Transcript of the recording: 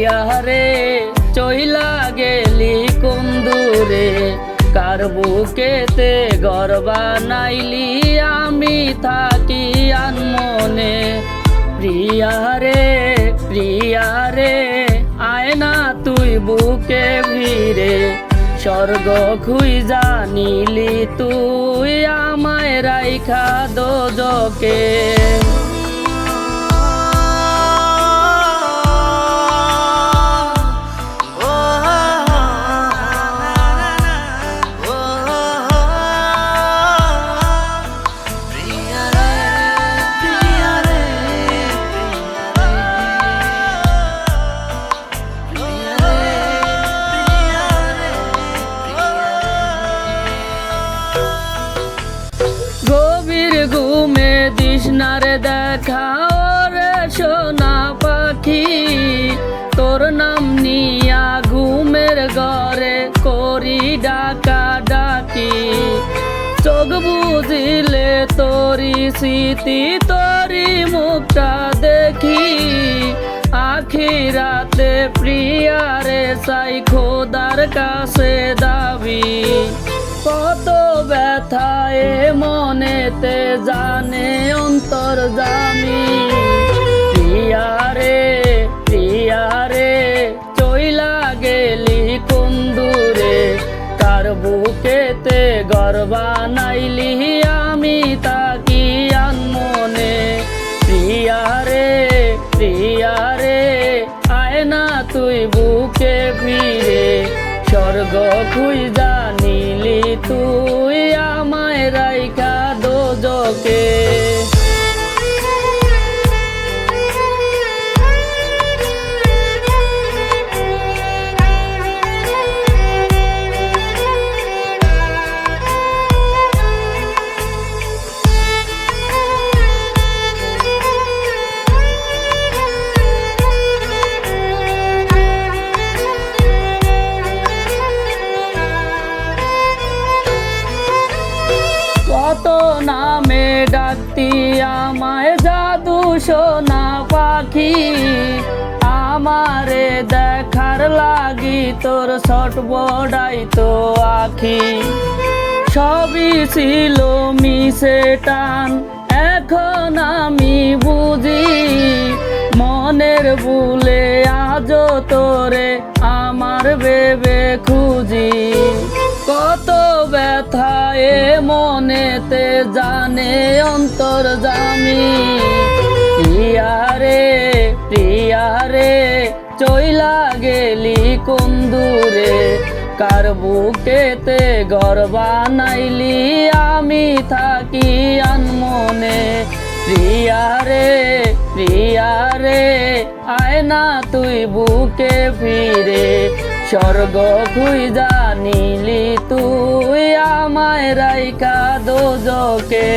প্রিয়া রে চইলা গেলি কোন দূরে, কার বুকেতে ঘর বানাইলি আমি থাকি আনমনে। প্রিয়া রে আয় না তুই বুকে ভিড়ে, স্বর্গ খুঁজা নিলি তুই আমায় রাইখা দোজকে। ঘুমে দিশনারে দেখা ওরে সোনা পাখি, তোর নাম নিয়া ঘুমের ঘরে করি ডাকা ডাকি। চোখ বুঝিলে তোরি স্মৃতি তোরি মুখটা দেখি, আখিরাতে প্রিয়া রে চাই খোদার কাছে দাবি। কত ব্যথা এ মনেতে জানে অন্তর্যামী। প্রিয়া রে চইলা গেলি কোন দূরে, কার বুকেতে ঘর বানাইলি আমি তাকি আনমনে। প্রিয়া রে আয় না তুই বুকে ফিরে, স্বর্গ খুঁজা নিলি তুই আমায় রাইখা দোজকে। কত নামে ডাকতি আমায় জাদু সোনা পাখি, আমারে দেখার লাগি তোর ছট বড়াই তো আখি। সবই ছিল মিশে টান এখন আমি বুঝি, মনের ভুলে আজও তোরে আমার ভেবে খুঁজি। কত ব্যথা এ মনেতে জানে অন্তর্যামী। প্রিয়া রে চইলা গেলি কোন দূরে, কার বুকেতে ঘর বানাইলি আমি থাকি আনমনে। প্রিয়া রে আয় না তুই বুকে ফিরে, স্বর্গ খুঁজা নিলি তুই আমায় রাইখা দোজকে।